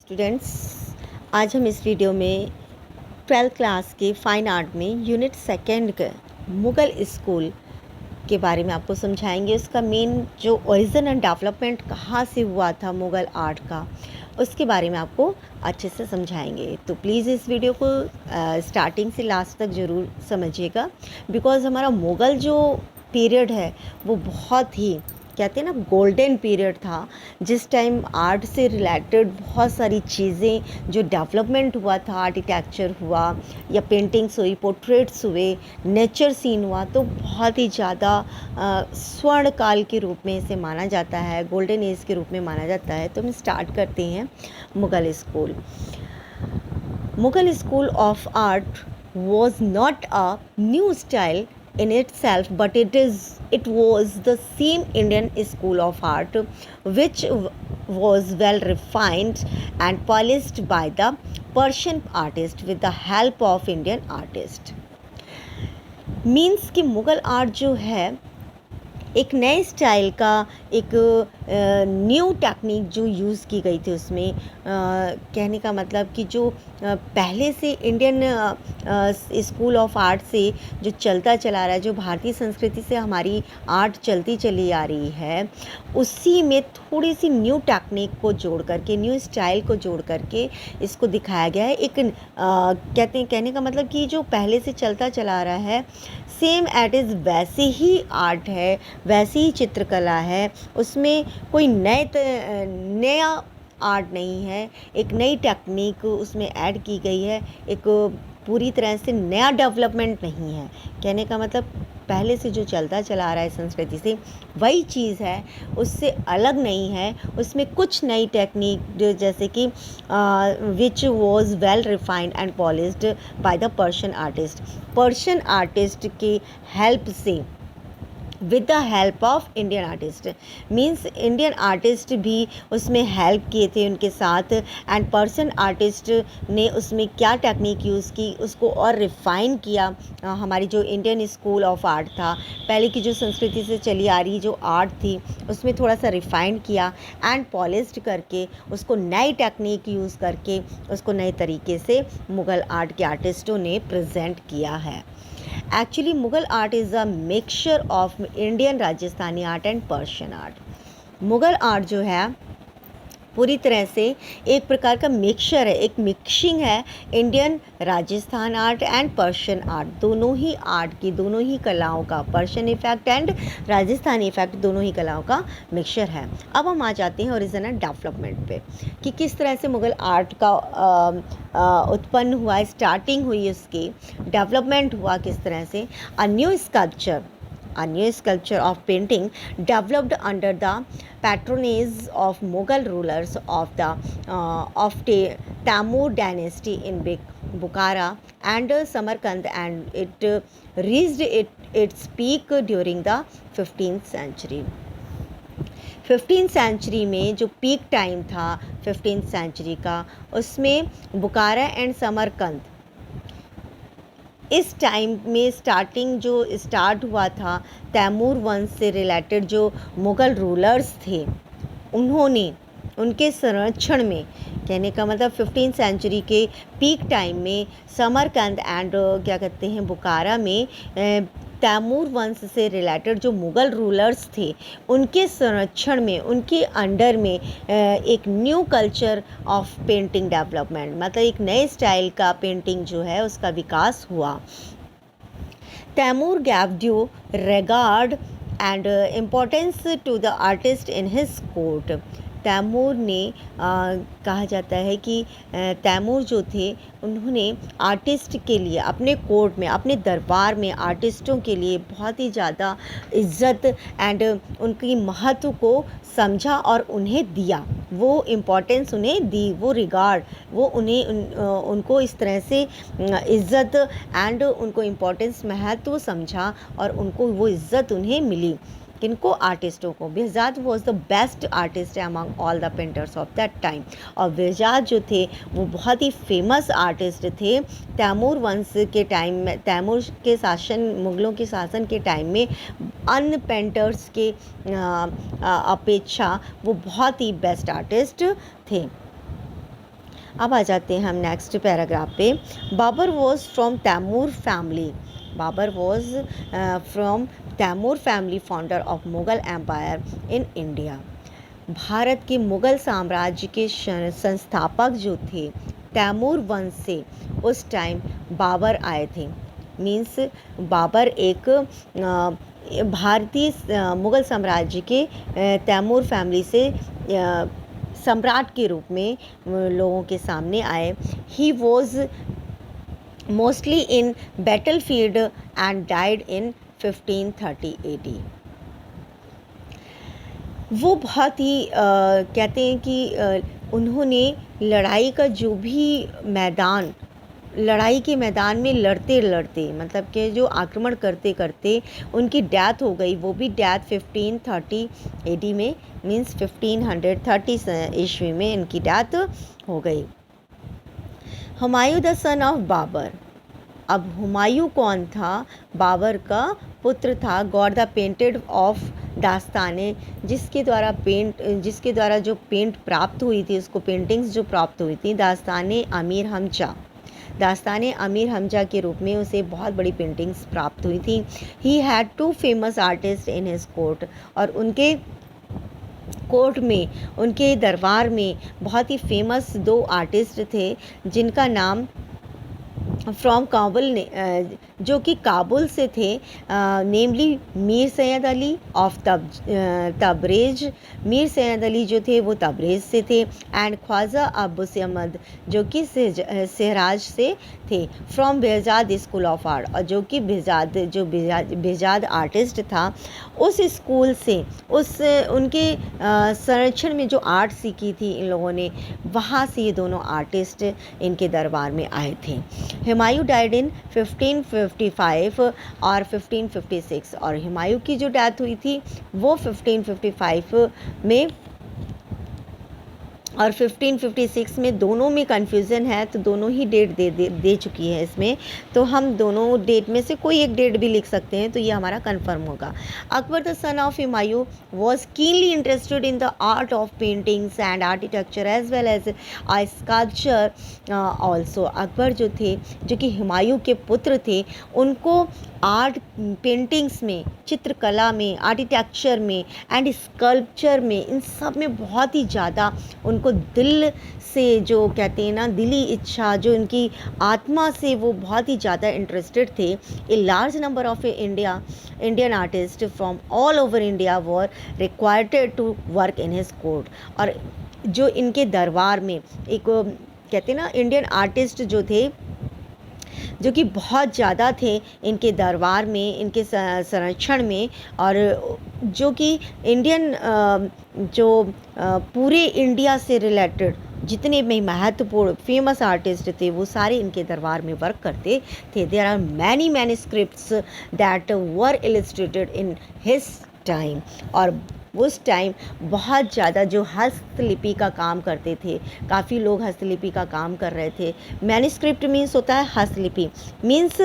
Students, आज हम इस वीडियो में 12th क्लास के फाइन आर्ट में यूनिट सेकंड के मुग़ल स्कूल के बारे में आपको समझाएंगे। उसका मेन जो ओरिजिन एंड डेवलपमेंट कहाँ से हुआ था मुग़ल आर्ट का, उसके बारे में आपको अच्छे से समझाएंगे। तो प्लीज़ इस वीडियो को स्टार्टिंग से लास्ट तक ज़रूर समझिएगा, बिकॉज़ हमारा मुग़ल जो पीरियड है वो बहुत ही कहते हैं ना गोल्डन पीरियड था, जिस टाइम आर्ट से रिलेटेड बहुत सारी चीज़ें जो डेवलपमेंट हुआ था, आर्किटेक्चर हुआ या पेंटिंग्स हुई, पोर्ट्रेट्स हुए, नेचर सीन हुआ, तो बहुत ही ज़्यादा स्वर्ण काल के रूप में इसे माना जाता है, गोल्डन एज के रूप में माना जाता है। तो हम स्टार्ट करते हैं Mughal school. Mughal school of art was not a new style in itself, but it was the same Indian school of art which was well refined and polished by the Persian artist with the help of Indian artist। Means कि Mughal art जो है एक नए style का, एक new technique जो use की गई थी उसमें, कहने का मतलब कि जो पहले से इंडियन स्कूल ऑफ आर्ट से जो चलता चला रहा है, जो भारतीय संस्कृति से हमारी आर्ट चलती चली आ रही है, उसी में थोड़ी सी न्यू टेक्निक को जोड़ करके, न्यू स्टाइल को जोड़ करके इसको दिखाया गया है। एक कहने का मतलब कि जो पहले से चलता चला रहा है सेम एट इज़ वैसे ही आर्ट है, वैसी ही चित्रकला है, उसमें कोई नया आर्ट नहीं है, एक नई टेक्निक उसमें ऐड की गई है, एक पूरी तरह से नया डेवलपमेंट नहीं है। कहने का मतलब पहले से जो चलता चला रहा है संस्कृति से वही चीज़ है, उससे अलग नहीं है। उसमें कुछ नई टेक्निक जैसे कि which was well refined and polished by the Persian artist की हेल्प से, with the help of Indian artist. Means Indian artist भी उसमें हेल्प किए थे उनके साथ, एंड पर्शियन आर्टिस्ट ने उसमें क्या टेक्निक यूज़ की, उसको और रिफ़ाइन किया। हमारी जो इंडियन स्कूल ऑफ आर्ट था, पहले की जो संस्कृति से चली आ रही जो आर्ट थी, उसमें थोड़ा सा रिफ़ाइन किया एंड पॉलिश्ड करके उसको नई टेक्निक यूज़ करके उसको नए तरीके से मुग़ल आर्ट के आर्टिस्टों ने प्रेजेंट किया है। Actually Mughal art is a mixture of Indian, Rajasthani art and Persian art. Mughal art जो है पूरी तरह से एक प्रकार का मिक्सचर है, एक मिक्सिंग है Indian, Rajasthan art and Persian art, दोनों ही आर्ट की, दोनों ही कलाओं का, Persian effect and Rajasthani effect, दोनों ही कलाओं का मिक्सचर है। अब हम आ जाते हैं ओरिजिनल डेवलपमेंट पे कि किस तरह से मुग़ल आर्ट का उत्पन्न हुआ, स्टार्टिंग हुई, उसकी डेवलपमेंट हुआ किस तरह से। A new sculpture of painting developed under the patronage of Mughal rulers of Tamur dynasty in Bukhara and Samarkand, and it reached its peak during the 15th century। 15th century में जो peak time था 15th century का, उसमें बुखारा and Samarkand, इस time में start हुआ था तैमूर वंश से रिलेटेड जो मुग़ल रूलर्स थे, उन्होंने उनके संरक्षण में, कहने का मतलब 15th सेंचुरी के पीक टाइम में समरकंद एंड क्या कहते हैं बुखारा में तैमूर वंश से रिलेटेड जो मुग़ल रूलर्स थे, उनके संरक्षण में, उनके अंडर में एक new culture of painting development, मतलब एक नए स्टाइल का पेंटिंग जो है उसका विकास हुआ। Timur gave due regard and importance to the artist in his court. Timur ने कहा जाता है कि तैमूर जो थे, उन्होंने आर्टिस्ट के लिए अपने कोर्ट में, अपने दरबार में आर्टिस्टों के लिए बहुत ही ज़्यादा इज़्ज़त एंड उनकी महत्व को समझा और उन्हें दिया, वो इम्पोर्टेंस उन्हें दी, वो रिगार्ड, वो उनको इस तरह से इज़्ज़त एंड उनको इम्पोर्टेंस, महत्व समझा और उनको वो इज़्ज़त उन्हें मिली। किनको? आर्टिस्टों को। Behzad was the best artist among all the painters of that time. और बेहज़ाद जो थे वो बहुत ही फेमस आर्टिस्ट थे तैमूर वंश के टाइम में, तैमूर के शासन, मुग़लों के शासन के टाइम में अन्य पेंटर्स के अपेक्षा वो बहुत ही बेस्ट आर्टिस्ट थे। अब आ जाते हैं हम नेक्स्ट पैराग्राफ पे। Babur was from Timur family. Babur was from Timur family, founder of Mughal empire in India. Bharat के मुग़ल साम्राज्य के संस्थापक जो थे तैमूर वंश से उस टाइम बाबर आए थे। मीन्स बाबर एक भारतीय मुग़ल साम्राज्य के तैमूर फैमिली से सम्राट के रूप में लोगों के सामने आए। He was mostly in battle field and died in 1530 AD। वो बहुत ही कहते हैं कि उन्होंने लड़ाई का जो भी मैदान, लड़ाई के मैदान में लड़ते लड़ते मतलब कि जो आक्रमण करते करते उनकी डेथ हो गई, वो भी डेथ 1530 AD में, मीन्स 1530 ईस्वी में इनकी डेथ हो गई। Humayun the son of Babur. अब हुमायूं कौन था? बाबर का पुत्र था। गॉड द पेंटेड ऑफ दास्ताने, जिसके द्वारा जो पेंट प्राप्त हुई थी, उसको पेंटिंग्स जो प्राप्त हुई थी, दास्ताने अमीर हमजा, दास्ताने अमीर हमजा के रूप में उसे बहुत बड़ी पेंटिंग्स प्राप्त हुई थी। He had 2 famous artist in his court, और उनके कोर्ट में, उनके दरबार में बहुत ही फेमस 2 आर्टिस्ट थे, जिनका नाम फ्रॉम काबुल ने जो कि काबुल से थे, नेमली मीर सैयद अली ऑफ तबरेज। मीर सैयद अली जो थे वो तबरेज से थे, एंड ख्वाजा अबू अहमद जो कि सहराज से थे, from Behzad school of art, और जो कि बेहजाद आर्टिस्ट था, उस स्कूल से, उनके संरक्षण में जो आर्ट सीखी थी इन लोगों ने, वहाँ से ये दोनों आर्टिस्ट इनके दरबार में आए थे। हुमायूं डाइड इन 1555 और 1556, और हुमायूं की जो डेथ हुई थी वो 1555 में और 1556 में, दोनों में कन्फ्यूज़न है, तो दोनों ही डेट दे चुकी है इसमें, तो हम दोनों डेट में से कोई एक डेट भी लिख सकते हैं, तो ये हमारा कंफर्म होगा। Akbar the son of Humayun was keenly interested in the art of paintings and architecture as well as sculpture also. Akbar जो थे, जो कि हुमायूं के पुत्र थे, उनको आर्ट पेंटिंग्स में, चित्रकला में, आर्किटेक्चर में एंड स्कल्पचर में, इन सब में बहुत ही ज़्यादा उनको दिल से, जो कहते हैं ना, दिली इच्छा, जो इनकी आत्मा से वो बहुत ही ज़्यादा इंटरेस्टेड थे। A large number of Indian artist from all over India were required to work in his court. और जो इनके दरबार में एक कहते हैं ना, इंडियन आर्टिस्ट जो थे, जो कि बहुत ज़्यादा थे इनके दरबार में, इनके संरक्षण में, और जो कि इंडियन जो पूरे इंडिया से रिलेटेड जितने भी महत्वपूर्ण फेमस आर्टिस्ट थे, वो सारे इनके दरबार में वर्क करते थे। There are many manuscripts that were illustrated in his time. और उस टाइम बहुत ज़्यादा जो हस्तलिपि का काम करते थे, काफ़ी लोग हस्तलिपि का काम कर रहे थे। मैन्युस्क्रिप्ट मीन्स होता है हस्तलिपि, मीन्स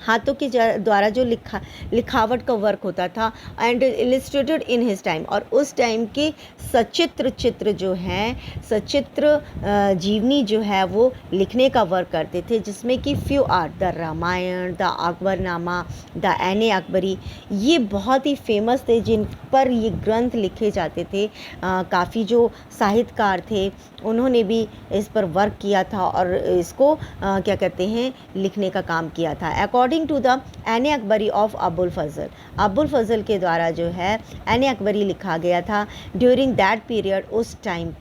हाथों के द्वारा जो लिखावट का वर्क होता था, and illustrated in his time. और उस टाइम के सचित्र चित्र जो हैं, सचित्र जीवनी जो है, वो लिखने का वर्क करते थे, जिसमें कि few are the Ramayana, the Akbarnama, the Ain Akbari, ये बहुत ही फेमस थे, जिन पर ये ग्रंथ लिखे जाते थे। काफ़ी जो साहित्यकार थे, उन्होंने भी इस पर वर्क किया था, और इसको क्या कहते हैं, लिखने का काम किया था। According to the Ain Akbari of Abul Fazal, Abul Fazal के द्वारा जो है एन अकबरी लिखा गया था ड्यूरिंग दैट पीरियड, उस टाइम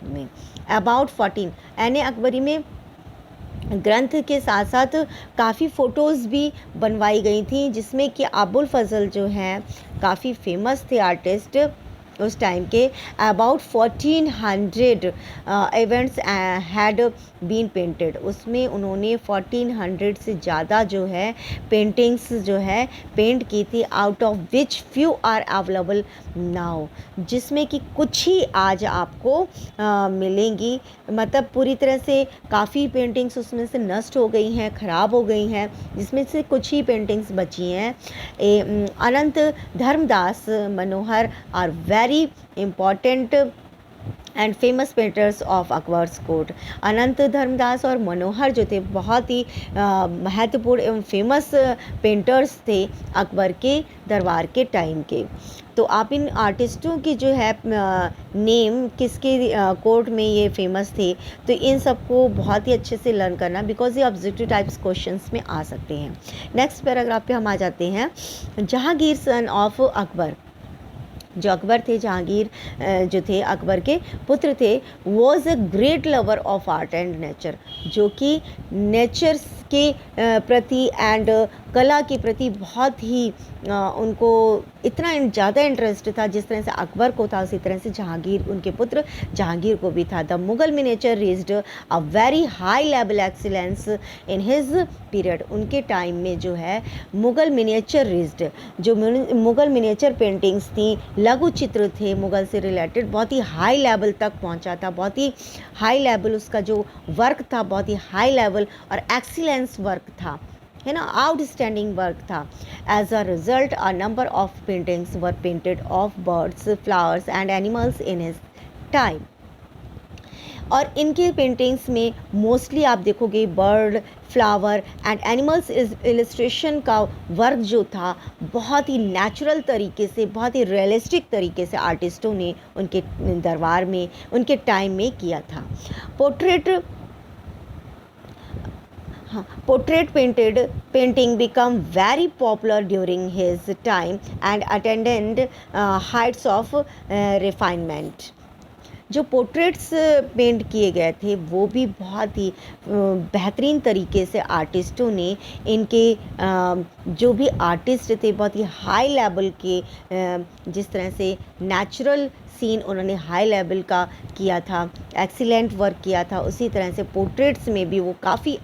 में अबाउट 14। एन अकबरी में ग्रंथ के साथ साथ काफ़ी फ़ोटोज़ भी बनवाई गई थी, जिसमें कि अबुल फजल जो हैं काफ़ी फेमस थे आर्टिस्ट उस टाइम के। About 1400 events had been painted, उसमें उन्होंने 1400 से ज़्यादा जो है पेंटिंग्स जो है पेंट की थी, out of which few are available now, जिसमें कि कुछ ही आज आपको मिलेंगी। मतलब पूरी तरह से काफ़ी पेंटिंग्स उसमें से नष्ट हो गई हैं, ख़राब हो गई हैं, जिसमें से कुछ ही पेंटिंग्स बची हैं। Anant Dharmdas Manohar are very important and famous painters of Akbar's court. Anant Dharmdas और मनोहर जो थे बहुत ही महत्वपूर्ण एवं फेमस पेंटर्स थे अकबर के दरबार के टाइम के। तो आप इन आर्टिस्टों की जो है नेम किसके कोर्ट में ये फेमस थे, तो इन सबको बहुत ही अच्छे से लर्न करना, बिकॉज ये ऑब्जेक्टिव टाइप्स क्वेश्चंस में आ सकते हैं। नेक्स्ट पैराग्राफ पे हम आ जाते हैं। जहांगीर सन ऑफ अकबर, जो अकबर थे, जहांगीर जो थे अकबर के पुत्र थे, was a great lover of art and nature, जो कि नेचर के प्रति एंड कला के प्रति बहुत ही उनको इतना ज़्यादा इंटरेस्ट था जिस तरह से अकबर को था, उसी तरह से जहांगीर, उनके पुत्र जहांगीर को भी था। The Mughal miniature reached a very high level excellence in his period. उनके टाइम में जो है मुगल मिनिएचर रीच्ड, जो मुगल मिनिएचर पेंटिंग्स थी, लघु चित्र थे, मुगल से रिलेटेड बहुत ही हाई लेवल तक पहुंचा था। बहुत ही हाई लेवल उसका जो वर्क था, बहुत ही हाई लेवल और एक्सीलेंस वर्क था, है ना, आउटस्टैंडिंग वर्क था। As a result a number of paintings were painted of birds, flowers and animals in his time. और इनके पेंटिंग्स में मोस्टली आप देखोगे bird, flower and animals illustration का वर्क जो था बहुत ही नेचुरल तरीके से, बहुत ही रियलिस्टिक तरीके से आर्टिस्टों ने उनके दरबार में, उनके टाइम में किया था। Portrait painting became very popular during his time and attained heights of refinement. जो पोर्ट्रेट्स पेंट किए गए थे वो भी बहुत ही बेहतरीन तरीके से आर्टिस्टों ने, इनके जो भी आर्टिस्ट थे बहुत ही हाई लेवल के, जिस तरह से नेचुरल सीन उन्होंने हाई लेवल का किया था, एक्सीलेंट वर्क किया था, उसी तरह से पोर्ट्रेट्स में भी वो काफ़ी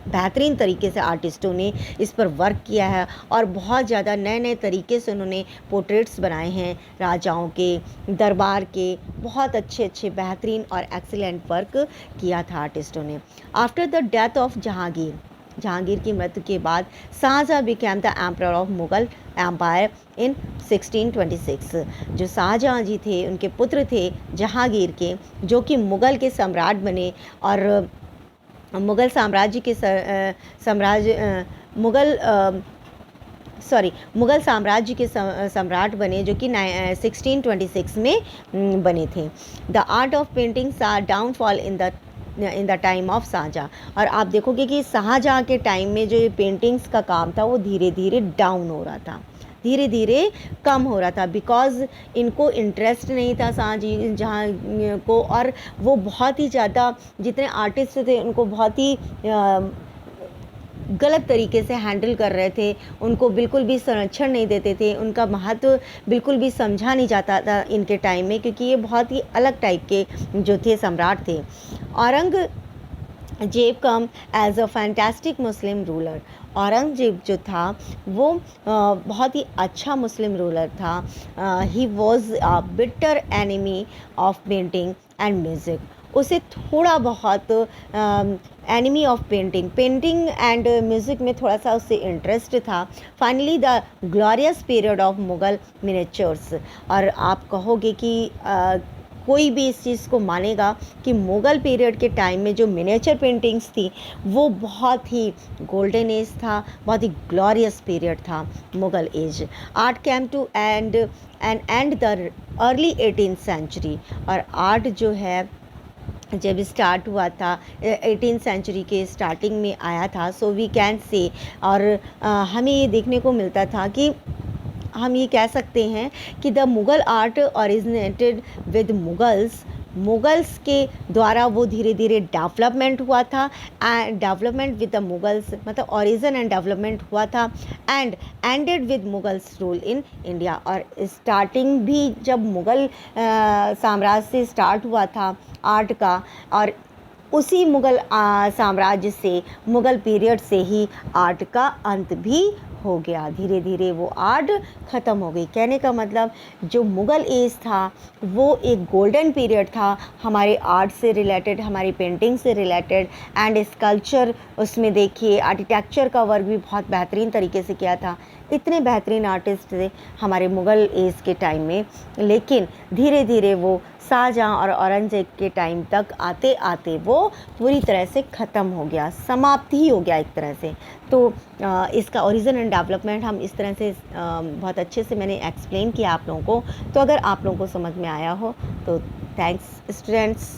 बेहतरीन तरीके से आर्टिस्टों ने इस पर वर्क किया है और बहुत ज़्यादा नए नए तरीके से उन्होंने पोर्ट्रेट्स बनाए हैं राजाओं के, दरबार के। बहुत अच्छे अच्छे बेहतरीन और एक्सीलेंट वर्क किया था आर्टिस्टों ने। After the death of Jahangir, Jahangir की मृत्यु के बाद Shahjahan became the emperor of Mughal empire in 1626। जो शाहजहां जी थे उनके पुत्र थे जहांगीर के, जो कि मुगल के सम्राट बने और मुगल साम्राज्य के मुगल साम्राज्य के सम्राट बने, जो कि 1626 में बने थे। The art of painting saw downfall in the time of Shahjahan. और आप देखोगे कि शाहजहां के टाइम में जो ये पेंटिंग्स का काम था वो धीरे धीरे डाउन हो रहा था, धीरे धीरे कम हो रहा था, बिकॉज़ इनको इंटरेस्ट नहीं था शाहजहां को, और वो बहुत ही ज़्यादा, जितने आर्टिस्ट थे उनको बहुत ही गलत तरीके से हैंडल कर रहे थे, उनको बिल्कुल भी संरक्षण नहीं देते थे, उनका महत्व बिल्कुल भी समझा नहीं जाता था इनके टाइम में, क्योंकि ये बहुत ही अलग टाइप के जो थे सम्राट थे। Aurangzeb come as a fantastic Muslim ruler. Aurangzeb जो था वो बहुत ही अच्छा मुस्लिम रूलर था। He was a bitter enemy of painting and music. उसे थोड़ा बहुत enemy of painting and music में थोड़ा सा उससे इंटरेस्ट था। Finally the glorious period of Mughal miniatures. और आप कहोगे कि कोई भी इस चीज़ को मानेगा कि मुग़ल पीरियड के टाइम में जो मिनिएचर पेंटिंग्स थी वो बहुत ही गोल्डन एज था, बहुत ही ग्लोरियस पीरियड था Mughal age. Art came to end the early 18th century. और आर्ट जो है जब स्टार्ट हुआ था 18th सेंचुरी के स्टार्टिंग में आया था, सो वी कैन से, और हमें ये देखने को मिलता था कि हम ये कह सकते हैं कि the Mughal art originated with Mughals के द्वारा वो धीरे धीरे डेवलपमेंट हुआ था, and development with the Mughals, मतलब ओरिजिन एंड डेवलपमेंट हुआ था, and ended with Mughals rule in India. और स्टार्टिंग भी जब मुग़ल साम्राज्य से स्टार्ट हुआ था आर्ट का, और उसी मुग़ल साम्राज्य से, मुग़ल पीरियड से ही आर्ट का अंत भी हो गया। धीरे धीरे वो आर्ट ख़त्म हो गई। कहने का मतलब जो मुग़ल एज था वो एक गोल्डन पीरियड था हमारे आर्ट से रिलेटेड, हमारी पेंटिंग से रिलेटेड, एंड स्कल्पचर उसमें देखिए, आर्किटेक्चर का वर्क भी बहुत बेहतरीन तरीके से किया था। इतने बेहतरीन आर्टिस्ट थे हमारे मुग़ल एज के टाइम में, लेकिन धीरे धीरे वो शाहजहाँ और औरंगज़ेब के टाइम तक आते आते वो पूरी तरह से ख़त्म हो गया, समाप्ति ही हो गया एक तरह से। तो इसका ओरिजिन एंड डेवलपमेंट हम इस तरह से बहुत अच्छे से मैंने एक्सप्लेन किया आप लोगों को। तो अगर आप लोगों को समझ में आया हो तो थैंक्स स्टूडेंट्स।